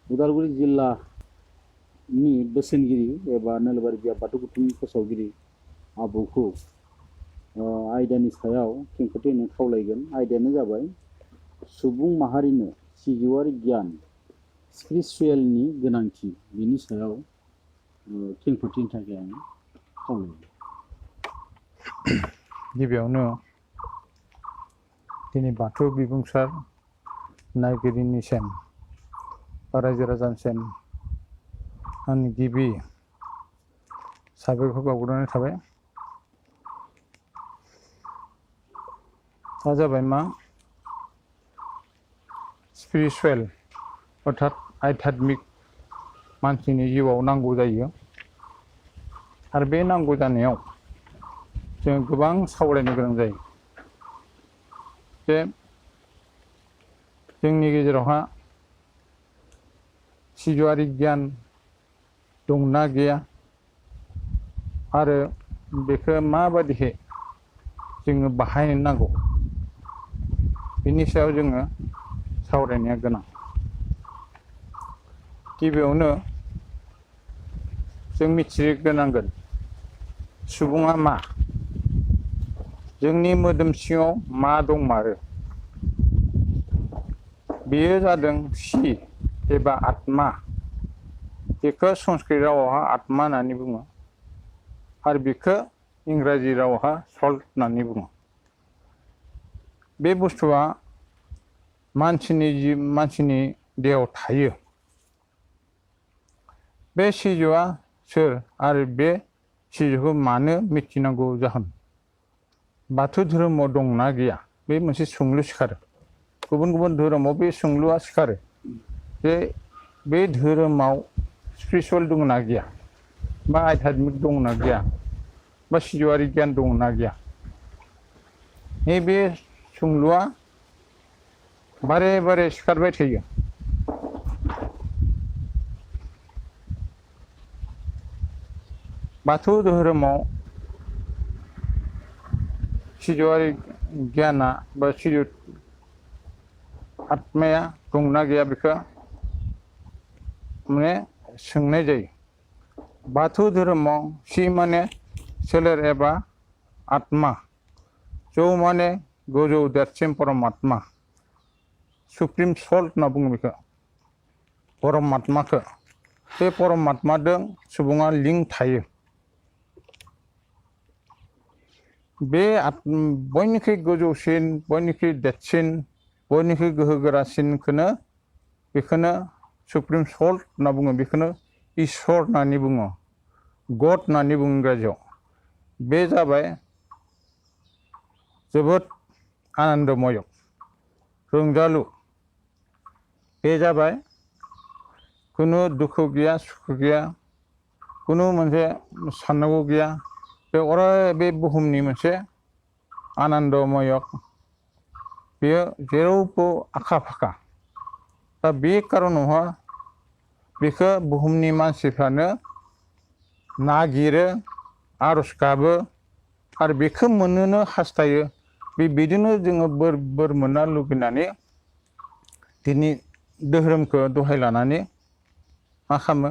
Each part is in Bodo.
उदालगुरि जिल्लानि बोसोनगिरि एबा नलबारि बिया बाथौ गुथुमनि फोसावगिरि आबौखौ आयदानि सायाव खेंफोरथि होनो खावलायगोन। आयदायानो जाबाय सुबुं माहारिनो सिजौआरि गियान स्पिरिचुवेलनि गोनांथि, बिनि सायाव खेंफोरथिनि थाखाय आं खावलायगोन। गिबियावनो दिनै बाथौ बिबुंसार नायगिरिनिसिम रायजो राजानिसिम आंनि गिबि साबायखर बावग्रोनाय थाबाय। दा जाबाय मा स्पिरिचुवेल अर्थात आध्यात्मिक मानसिनि जिउआव नांगौ जायो आरो बे नांगौ जानायाव जों गोबां सावरायनो गोनां जायो। जे जोंनि गेजेरावहा सिजौआरि गियान दंना गैया आरो बेखौ माबादिहै जोङो बाहायनो नांगौ बिनि सायाव जोङो सावरायनाया गोनां। गिबियावनो जों मिथिग्रोनांगोन सुबुङा मा, जोंनि मोदोम सिङाव मा दंमारो। बेयो जादों सि एबा आत्मा। बेखौ संस्कृत रावावहा आत्मा होननानै बुङो आरो बेखौ इंराजि रावावहा सल्ट होननानै बुङो। बे बुस्थुआ मानसिनि देहायाव थायो। बे सिजौआ सोर आरो बे सिजौखौ मानो मिथिनांगौ जाहोन, बाथौ धोरोमाव दंना गैया, बे मोनसे सोंलु सिखारो। गुबुन गुबुन धोरोमाव बे सोंलुआ सिखारो जे बे धोरोमाव स्पिरिचुवेल दंना गैया, बा आध्यात्मिक दंना गैया, बा सिजौआरि गियान दंना गैया। नैबे सोंलुआ बारे बारे सिखारबाय थायो। बाथौ धोरोमाव सिजौआरि गियाना बा सिजौ आत्माया दंना गैया बेखौ माने सोंनाय जायो। बाथौ धोरोमाव सि माने सोलेर एबा आत्मा, जौ माने गोजौ देरसिन परमात्मा, सुप्रिम सल्ट होनना बुङो बेखौ, परमात्माखौ। बे परमात्माजों सुबुङा लिंक थायो। बे बयनिख्रुइ गोजौसिन, बयनिख्रुइ देरसिन, बयनिख्रुइ गोहोगोरासिनखौनो बेखौनो सुप्रिम सल्ट होनना बुङो। बेखौनो इसोर होननानै बुङो, गड होननानै बुङो इंराजियाव। बे जाबाय जोबोद आनन्दमय, रंजालु। बे जाबाय खुनु दुखु गैया, सुखु गैया, खुनु मोनसे साननांगौ गैया। बे अराय बे बुहुमनि मोनसे आनन्दमय, बेयो जेरावबो आखा फाखा। दा बे कारनावहा बेखौ बुहुमनि मानसिफ्रानो नागिरो, आरज गाबो आरो बेखौ मोननोनो हास्थायो। बिदिनो जोङो बोर मोननो लुबैनानै दिनै धोरोमखौ दहाय लानानै मा खालामो,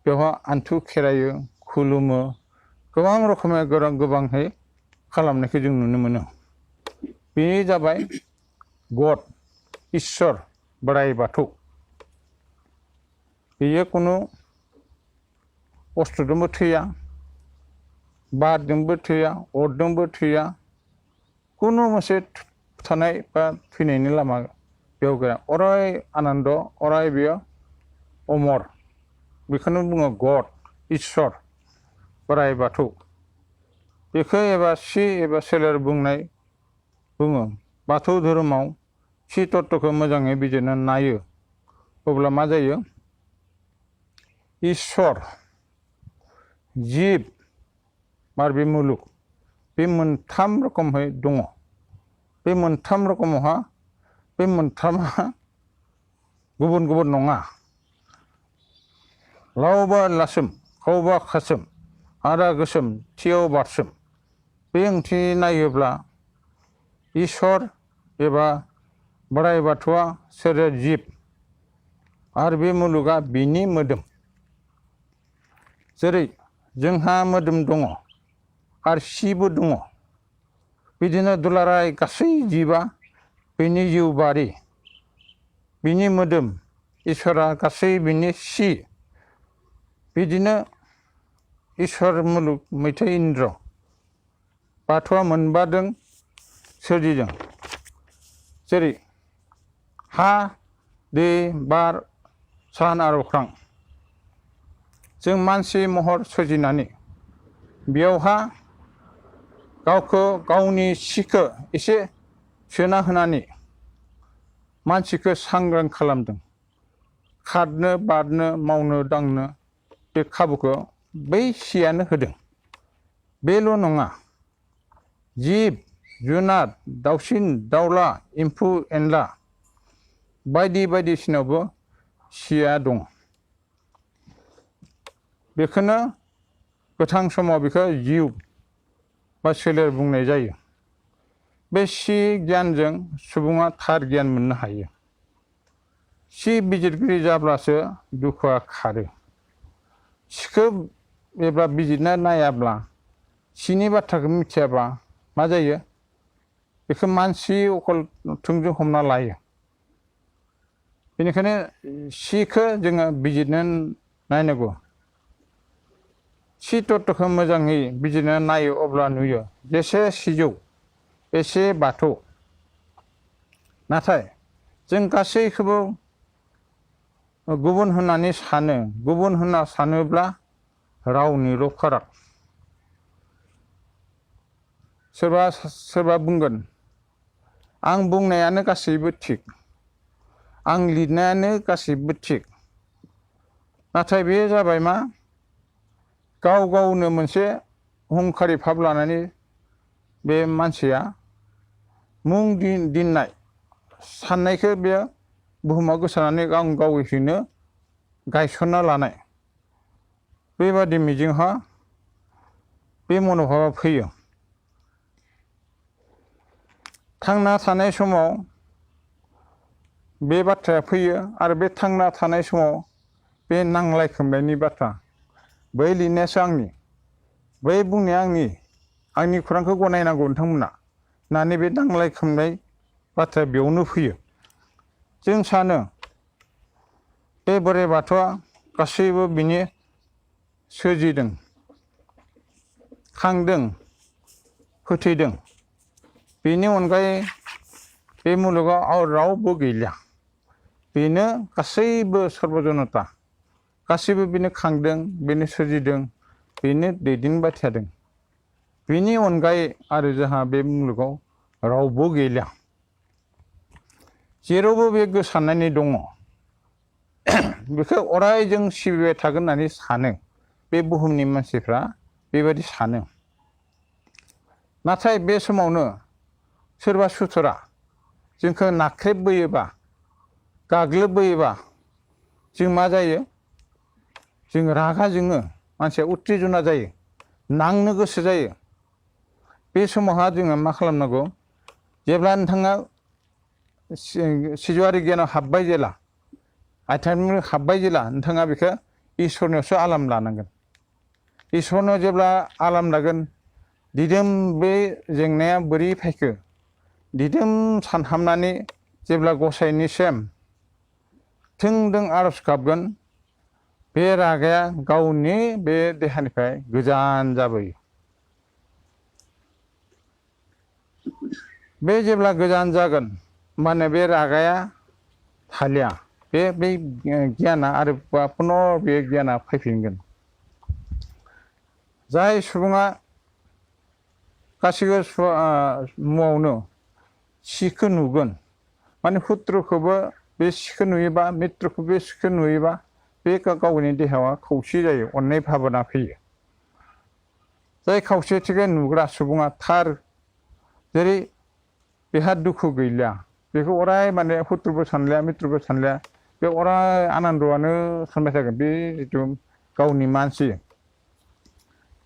बेवहाय आन्थु खेरायो, खुलुमो, गोबां रोखोमै गोबांहै खालामनायखौ जों नुनो मोनो। बे जाबाय गड, इसोर, बोराइ बाथौ। बेयो खुनु अस्त्रजोंबो थैया, बारजोंबो थैया, अरजोंबो थैया, खुनु मोनसे थानाय बा थैनायनि लामा बेयाव गैया। अराय आनन्द, अराय बेयो अमर। बेखौनो बुङो गड, इसोर, बोराइ बाथौ। बेखौ एबा सि एबा सोलेर बुङो। बाथौ धोरोमाव सि तत्वखौ मोजाङै बिजिरना नायो अब्ला मा जायो, इसोर, जिब आरो बे मुलुग, बे मोनथाम रोखोमै दङ। बे मोनथाम रोखोमावहा बे मोनथामा गुबुन गुबुन नङा। लावबा लासोम, खावबा खासोम, आदा गोसोम, थियाव बारसोम। बे ओंथि नायोब्ला इसोर एबा बोराइ बाथौआ सोर जिब, आरो बे मुलुगा बिनि मोदोम जेरै जोंहा मोदोम दङ आरो सिबो दङ बिदिनो दुलाराय गासै जिबा बिनि जिउबारि बिनि मोदोम इसोरा गासै बिनि सि बिदिनो इसोर मुलुग मैथो इन्द्र बाथौआ मोनबादों सोरजिदों जेरै हा दै बार सान आरो अख्रां जों मानसि महर सोरजिनानै बेयावहा गावखौ गावनि सिखौ एसे सोना होनानै मानसिखौ सांग्रां खालामदों खारनो बारनो मावनो दांनो बे खाबुखौ बै सियानो होदों बेल' नङा जिब जुनार दाउसिन दाउला एम्फौ एनला बायदि बायदिसिनायावबो सिया दं बेखौनो गोथां समाव बेखौ जिउ बा सोलेर बुंनाय जायो बे सि गियानजों सुबुङा थार गियान मोननो हायो सि बिजिरगिरि जाब्लासो दुखुआ खारो सिखौ एबा बिजिरना नायाब्ला सिनि बाथ्राखौ मिथियाब्ला मा जायो बेखौ मानसि अकल थोंजों हमना लायो बेनिखायनो सिखौ जोङो बिजिरनो नायनांगौ सि तत्वखौ मोजाङै बिजिरना नायो अब्ला नुयो जेसे सिजौ एसे बाथौ नाथाय जों गासैखौबो गुबुन होननानै सानो गुबुन होनना सानोब्ला रावनिल' फाराग सोरबा बुंगोन आं बुंनायानो गासैबो थिग आं लिरनायानो गासैबो थिग नाथाय बे जाबाय मा गाव गावनो मोनसे अहंखारि भाब लानानै बे मानसिया मुं दोननाय साननायखौ बे बुहुमाव गोसारनानै गावैनो गायसनना लानाय बेबादि मिजिंहा बे मन'भाबा फैयो थांना थानाय समाव बे बाथ्राया फैयो आरो बे थांना थानाय समाव बे नांलाय खोमलायनि बाथ्रा बै लिरनायासो आंनि बै बुंनाया आंनि खौरांखौ गनायनांगौ नोंथांमोना होननानै बे नांलाय खोमलाय बाथ्राया बेयावनो फैयो जों सानो बे बोराइ बाथौआ गासैबो बिनि सोरजिदों खांदों फोथैदों बेनि अनगायै बे मुलुगाव रावबो गैलिया बेनो गासैबो सर्बजनता गासैबो बेनो खांदों बेनो सोरजिदों बेनो दैदेनबाय थादों बेनि अनगायै आरो जोंहा बे मुलुगाव रावबो गैलिया जेरावबो बे गोसारनानै दङ बेखौ अराय जों सिबिबाय थागोन होननानै सानो बे बुहुमनि मानसिफ्रा बेबायदि सानो नाथाय बे समावनो सोरबा सुथुरा जोंखौ नाख्रेबबोयोबा गाग्लोबबोयोबा जों मा जायो जों रागा जोङो मानसिया उत्तेजना जायो नांनो गोसो जायो बे समावहा जोङो मा खालामनांगौ जेब्ला नोंथाङा सिजौआरि गियानाव हाबबाय जेला आध्यात्मिक हाबबाय जेला नोंथाङा बेखौ इसोरनियावसो आलाम लानांगोन इसोरनाव जेब्ला आलाम लागोन दिदोम बे जेंनाया बोरै फैखो दिदोम सानहाबनानै जेब्ला गसाइनिसिम थोंदों आरज गाबगोन बे रागाया गावनि बे देहानिफ्राय गोजान जाबोयो बे जेब्ला गोजान जागोन होमबानो बे रागाया थालिया बे गियाना आरो पुनः बे गियाना फैफिनगोन जाय सुबुङा गासैबो मुवावनो सिखौ नुगोन माने हुत्रखौबो बे सिखौ नुयोबा मित्रखौबो बे सिखौ नुयोबा बे गावनि देहाया खौसे जायो अननाय भाबना फैयो जाय खौसेथिखौ नुग्रा सुबुङा थार जेरै बेहा दुखु गैलिया बेखौ अराय माने हुत्रबो सानलिया मित्रबो सानलिया बे अराय आनन्दआनो सानबाय थागोन बे जिथु गावनि मानसि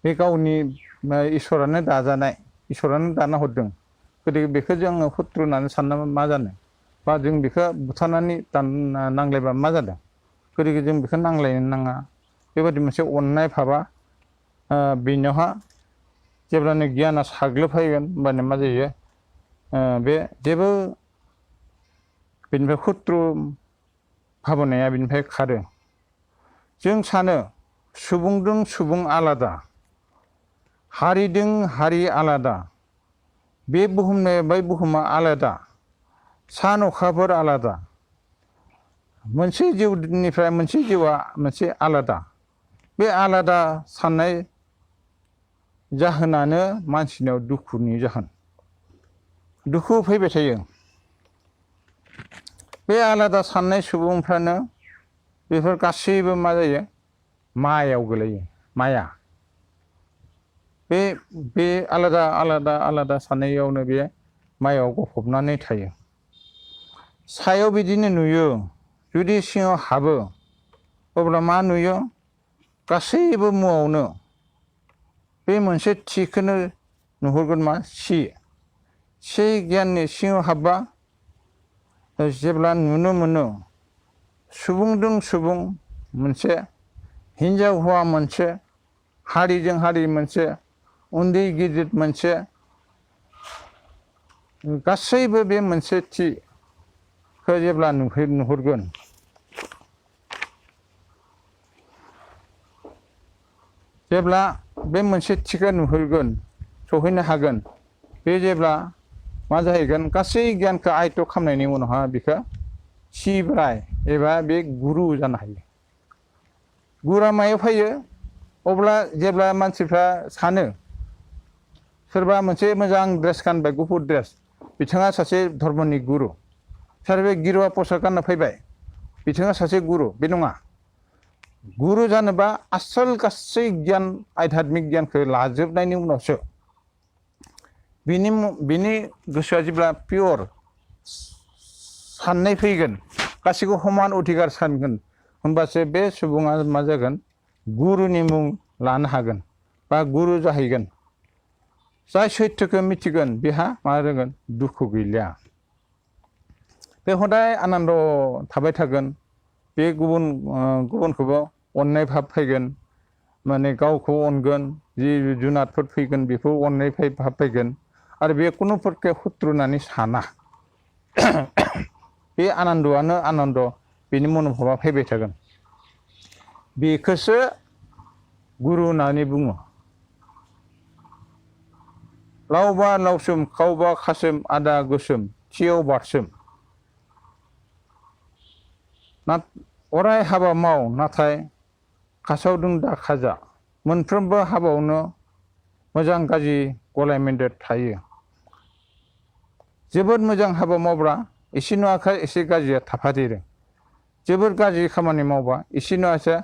बे गावनि इसोरानो दाजानाय इसोरानो दाना हरदों गतिके बेखौ जोङो हुत्र होननानै सानना मा जानो बा जों बेखौ बुथारनानै नांलायबा मा जादों गतिके जों बेखौ नांलायनो नाङा बेबायदि मोनसे अननाय भाबा बेनावहा जेब्लानो गियाना साग्लोबफैगोन होमबानो मा जायो बे जेबो बेनिफ्राय खुथ्रु भाबनाया बेनिफ्राय खारो जों सानो सुबुंजों सुबुं आलादा हारिजों हारि आलादा बे बुहुमनि बै बुहुमा आलादा सान अखाफोर आलादा मोनसे जिउनिफ्राय मोनसे जिउआ मोनसे आलादा बे आलादा साननाय जाहोनानो मानसिनाव दुखुनि जाहोन दुखु फैबाय थायो बे आलादा साननाय सुबुंफ्रानो बेफोर गासैबो मा जायो मायाव गोलैयो माया बे आलादा आलादा आलादा साननायावनो बे मायाव गफबनानै थायो सायाव बिदिनो नुयो जुदि सिङाव हाबो अब्ला मा नुयो गासैबो मुवावनो बे मोनसे थिखौनो नुहुरगोन मा सि गियाननि सिङाव हाबबा जेब्ला नुनो मोनो सुबुंजों सुबुं मोनसे हिन्जाव हौवा मोनसे हारिजों हारि मोनसे उन्दै गिदिर मोनसे गासैबो बे मोनसे थिखौ जेब्ला नुहुरगोन जेब्ला बे मोनसे थिखौ नुहुरगोन सहैनो हागोन बे जेब्ला मा जाहैगोन गासै गियानखौ आयत्त खालामनायनि उनावहा बेखौ सिब्राय एबा बे गुरु जानो हायो गुरुआ मायाव फैयो अब्ला जेब्ला मानसिफ्रा सानो सोरबा मोनसे मोजां ड्रेस गानबाय गुफुर ड्रेस बिथाङा सासे धर्मनि गुरु सोरबा गिरुवा पसाक गानना फैबाय बिथाङा सासे गुरु बे नङा गुरु जानोबा आसल गासै गियान आध्यात्मिक गियानखौ लाजोबनायनि उनावसो बिनि गोसोआ जेब्ला पियर साननाय फैगोन गासैखौ समान अधिकार सानगोन होमबासो बे सुबुङा मा जागोन गुरुनि मुं लानो हागोन बा गुरु जाहैगोन जाय सैथोखौ मिथिगोन बेहा मा जागोन दुखु गैलिया बे हदाय आनन्द थाबाय थागोन बे गुबुनखौबो अननाय भाब फैगोन माने गावखौ अनगोन जि जुनादफोर फैगोन बेखौ अननाय भाब फैगोन आरो बे खुनुफोरखौ हुथ्रुनानै साना बे आनन्दआनो आनन्द बेनि मनोभाबा फैबाय थागोन बेखौसो गुरु होननानै बुङो लावबा लावसोम खावबा खासोम आदा गोसोम थियाव बारसोम अराय हाबा माव नाथाय खासावदों दा खाजा मोनफ्रोमबो हाबायावनो मोजां गाज्रि गलाय मोन्देर थायो जोबोद मोजां हाबा मावब्ला एसे नङा एसे गाज्रिया थाफादेरो जोबोद गाज्रि खामानि मावबा एसे नङासो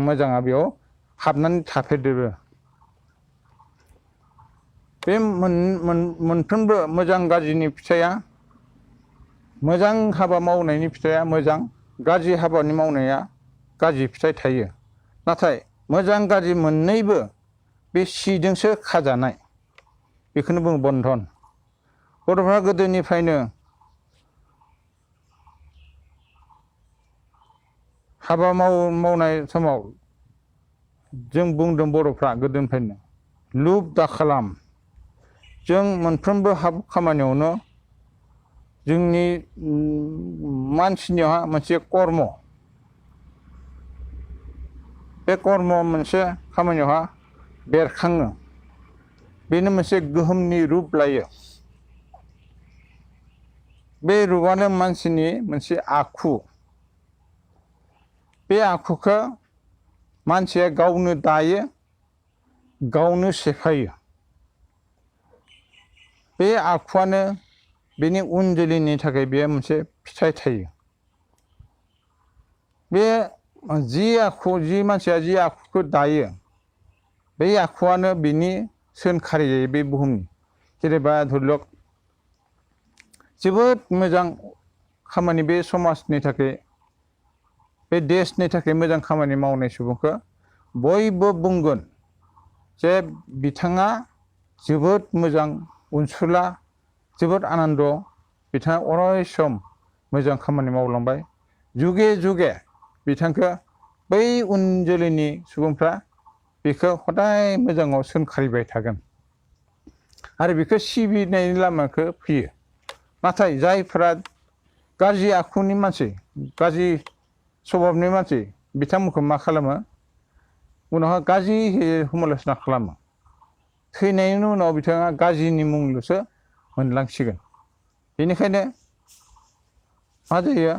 मोजाङा बेयाव हाबनानै थाफेरदेरो बे मोनफ्रोमबो मोजां गाज्रिनि फिथाइया मोजां हाबा मावनायनि फिथाइया मोजां गाज्रि हाबानि मावनाया गाज्रि फिथाइ थायो नाथाय मोजां गाज्रि मोननैबो बे सिजोंसो खाजानाय बेखौनो बुङो बन्धन बर'फ्रा गोदोनिफ्रायनो हाबा मावनाय समाव जों बुंदों बर'फ्रा गोदोनिफ्रायनो लुब दा खालाम जों मोनफ्रोमबो खामानियावनो जोंनि मानसिनियावहा मोनसे कर्म बे कर्म मोनसे खामानियावहा बेरखाङो बेनो मोनसे गोहोमनि रुप लायो बे रुपानो मानसिनि मोनसे आखु बे आखुखौ मानसिया गावनो दायो गावनो सेफायो बे आखुआनो बेनि उन जोलैनि थाखाय बे मोनसे फिथाइ थायो बे जि मानसिया जि आखुखौ दायो बे आखुआनो बिनि सोनखारि जायो बे बुहुमनि जेनेबा धरिलक जोबोद मोजां खामानि बे समाजनि थाखाय बे देशनि थाखाय मोजां खामानि मावनाय सुबुंखौ बयबो बुंगोन जे बिथाङा जोबोद मोजां अनसुला जोबोद आनन्द बिथाङा अराय सम मोजां खामानि मावलांबाय जुगे जुगे बिथांखौ बै उन जोलैनि सुबुंफ्रा बेखौ हदाय मोजाङाव सोंखारिबाय थागोन आरो बेखौ सिबिनायनि लामाखौ फैयो नाथाय जायफोरा गाज्रि आखुनि मानसि गाज्रि स्वभाबनि मानसि बिथांमोनखौ मा खालामो उनावहाय गाज्रि समाल'सना खालामो थैनायनि उनाव बिथाङा गाज्रिनि मुंल'सो मोनलांसिगोन बेनिखायनो मा जायो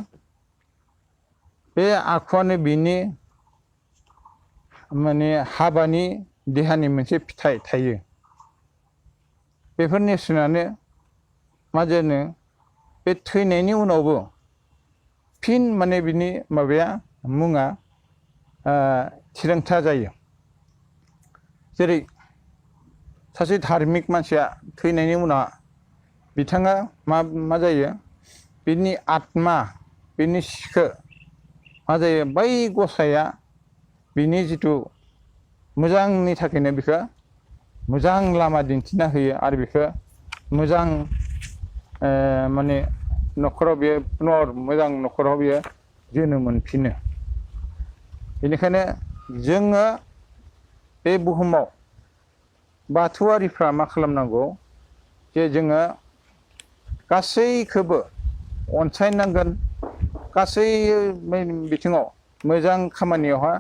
बे आखुआनो बिनि माने हाबानि देहानि मोनसे फिथाइ थायो बेफोर नेरसोनानो मा जानो बे थैनायनि उनावबो फिन माने बिनि माबाया मुङा थिरांथा जायो जेरै सासे धार्मिक मानसिया थैनायनि उनाव बिथाङा मा जायो बिनि आत्मा बिनि सिखो मा जायो बै गसाइया बिनि जिथु मोजांनि थाखायनो बेखौ मोजां लामा दिन्थिना होयो आरो बेखौ मोजां माने न'खराव बियो पुनर मोजां न'खराव बियो जोनोम मोनफिनो बेनिखायनो जोङो बे बुहुमाव बाथौआरिफ्रा मा खालामनांगौ जे जोङो गासैखौबो अनसायनांगोन गासै बिथिङाव मोजां खामानियावहा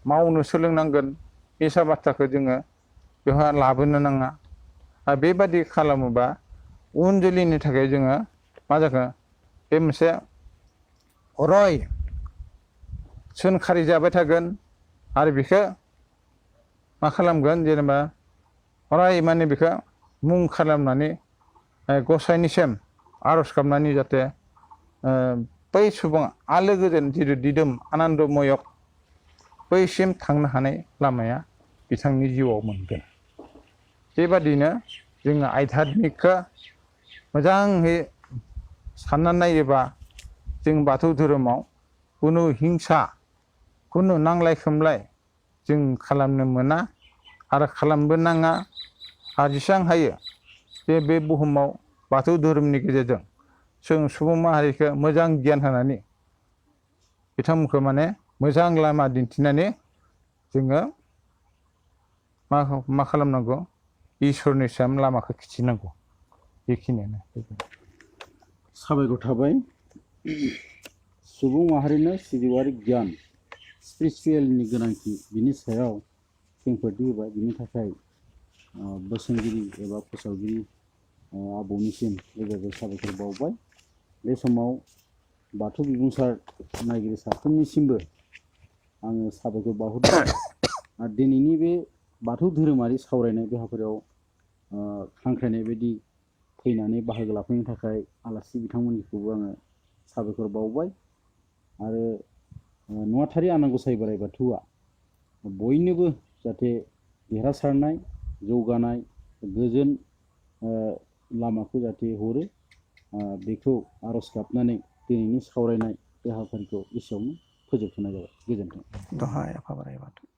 मावनो सोलोंनांगोन मिसा बाथ्राखौ जोङो बेवहाय लाबोनो नाङा आरो बेबादि खालामोबा उन जोलैनि थाखाय जोङो मा जागोन बे मोनसे अराय सोंखारि जाबाय थागोन आरो बेखौ मा खालामगोन जेनेबा अराय माने बेखौ मुं खालामनानै गसाइनिसिम आर'ज गाबनानै जाहाथे बै सुबुङा आलो गोजोन जिथु दिदोम आनन्दमयक बैसिम थांनो हानाय लामाया बिथांनि जिउआव मोनगोन बेबादिनो जोङो आध्यात्मिकखौ मोजाङै सानना नायोबा जों बाथौ धोरोमाव खुनु हिंसा खुनु नांलाय खोमलाय जों खालामनो मोना आरो खालामबो नाङा आरो जेसेबां हायो बे बुहुमाव बाथौ धोरोमनि गेजेरजों जों सुबुं माहारिखौ मोजां गियान होनानै बिथांमोनखौ माने मोजां लामा दिन्थिनानै जोङो मा खालामनांगौ इसोरनि सायाव लामाखौ खिथिनांगौ बेखिनियानो साबायखर थाबाय सुबुं माहारिनो सिजौआरि गियान स्पिरिचुवेलनि गोनांथि बिनि सायाव खेंफोरथि होबाय बिनि थाखाय बोसोनगिरि एबा फोसावगिरि आबौनिसिम रोजा साबायखर बावबाय बे समाव बाथौ बिबुंसार नायगिरि साफ्रोमनिसिमबो आङो साबायखर बावहरदों आरो दिनैनि बे बाथौ धोरोमारि सावरायनाय बे हाबाफारियाव हांख्रायनाय बायदि फैनानै बाहागो लाफैनो थाखाय आलासि बिथांमोननिखौबो आङो साबायखर बावबाय आरो नुवाथारि आनान गसाइ बोराइ बाथौआ बयनोबो जाहाथे देरहासारनाय जौगानाय गोजोन लामाखौ जाहाथे हरो बेखौ आर'ज गाबनानै दिनैनि सावरायनाय बे हाबाफारिखौ एसेयावनो फोजोबथ'नाय जाबाय गोजोन्थों। दहाय आफा बोराइ बाथौ।